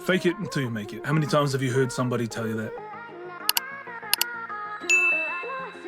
Fake it until you make it. How many times have you heard somebody tell you that?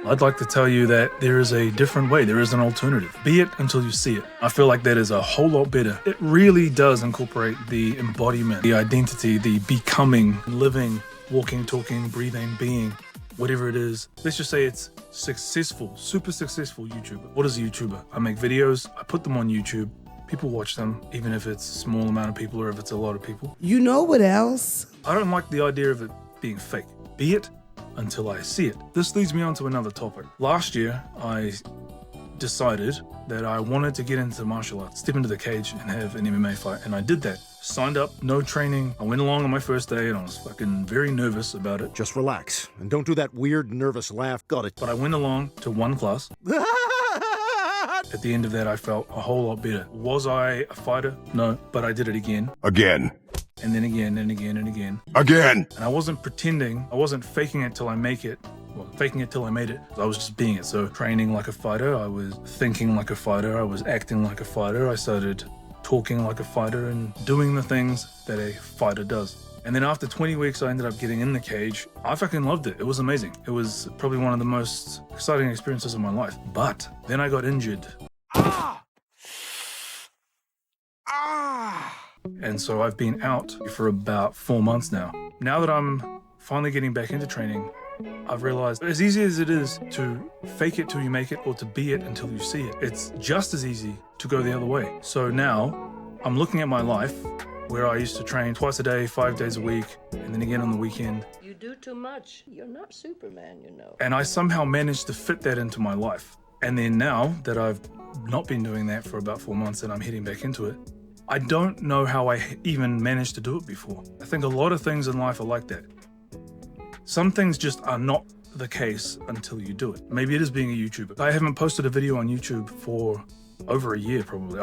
I'd like to tell you that there is a different way. There is an alternative. Be it until you see it. I feel like that is a whole lot better. It really does incorporate the embodiment, the identity, the becoming, living, walking, talking, breathing, being, whatever it is. Let's just say it's successful, super successful YouTuber. What is a YouTuber? I make videos, I put them on YouTube. People watch them, even if it's a small amount of people or if it's a lot of people. You know what else? I don't like the idea of it being fake. Be it until I see it. This leads me on to another topic. Last year, I decided that I wanted to get into martial arts, step into the cage and have an MMA fight, and I did that. Signed up, no training. I went along on my first day and I was fucking very nervous about it. Just relax and don't do that weird nervous laugh. Got it. But I went along to one class. At the end of that, I felt a whole lot better. Was I a fighter? No, but I did it again. Again. And then again and again and again. Again. And I wasn't pretending. I wasn't faking it till I make it. Well, faking it till I made it. I was just being it. So training like a fighter. I was thinking like a fighter. I was acting like a fighter. I started talking like a fighter and doing the things that a fighter does. And then after 20 weeks, I ended up getting in the cage. I fucking loved it. It was amazing. It was probably one of the most exciting experiences of my life. But then I got injured. And so I've been out for about 4 months now. Now that I'm finally getting back into training, I've realized as easy as it is to fake it till you make it or to be it until you see it, it's just as easy to go the other way. So now I'm looking at my life where I used to train twice a day, 5 days a week, and then again on the weekend. You do too much. You're not Superman, you know. And I somehow managed to fit that into my life. And then now that I've not been doing that for about 4 months and I'm heading back into it, I don't know how I even managed to do it before. I think a lot of things in life are like that. Some things just are not the case until you do it. Maybe it is being a YouTuber. I haven't posted a video on YouTube for over a year probably.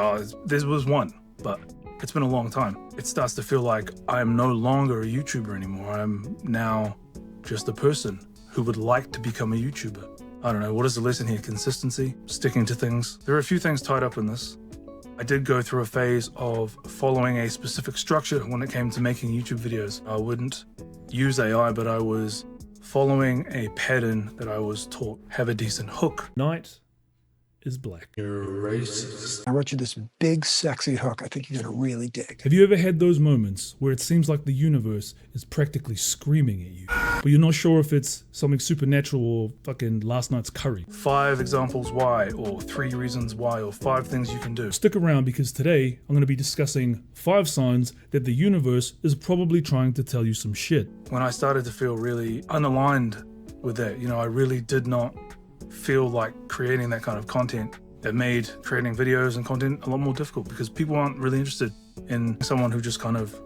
There was one, but it's been a long time. It starts to feel like I'm no longer a YouTuber anymore. I'm now just a person who would like to become a YouTuber. I don't know, what is the lesson here? Consistency, sticking to things. There are a few things tied up in this. I did go through a phase of following a specific structure when it came to making YouTube videos. I wouldn't use AI, but I was following a pattern that I was taught. Have a decent hook. Night is black. You're racist. I wrote you this big, sexy hook I think you're gonna really dig. Have you ever had those moments where it seems like the universe is practically screaming at you, but you're not sure if it's something supernatural or fucking last night's curry? 5 examples why, or 3 reasons why, or 5 things you can do. Stick around because today I'm going to be discussing 5 signs that the universe is probably trying to tell you some shit. When I started to feel really unaligned with that, you know, I really did not feel like creating that kind of content. It made creating videos and content a lot more difficult because people aren't really interested in someone who just kind of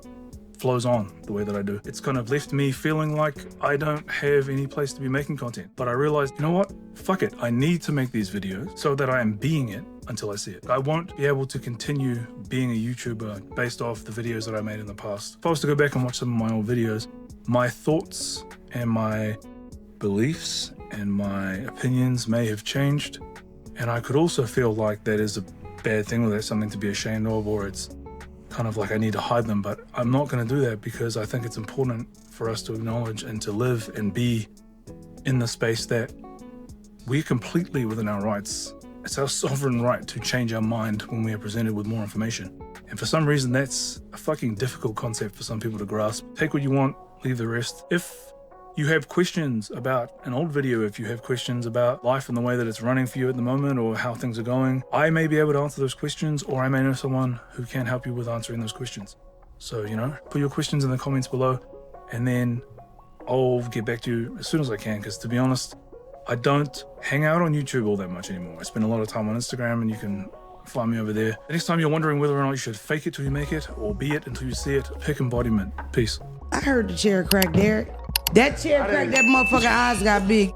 flows on the way that I do. It's kind of left me feeling like I don't have any place to be making content. But I realized, you know what? Fuck it. I need to make these videos so that I am being it until I see it. I won't be able to continue being a YouTuber based off the videos that I made in the past. If I was to go back and watch some of my old videos, my thoughts and my beliefs and my opinions may have changed. And I could also feel like that is a bad thing or that's something to be ashamed of, or it's kind of like I need to hide them. But I'm not going to do that because I think it's important for us to acknowledge and to live and be in the space that we're completely within our rights. It's our sovereign right to change our mind when we are presented with more information. And for some reason, that's a fucking difficult concept for some people to grasp. Take what you want, leave the rest. If you have questions about an old video, if you have questions about life and the way that it's running for you at the moment or how things are going, I may be able to answer those questions, or I may know someone who can help you with answering those questions. So, you know, put your questions in the comments below and then I'll get back to you as soon as I can, because to be honest, I don't hang out on YouTube all that much anymore. I spend a lot of time on Instagram and you can find me over there. The next time you're wondering whether or not you should fake it till you make it or be it until you see it, pick embodiment. Peace. I heard the chair crack, Derek. That chair cracked, that motherfucker eyes got big.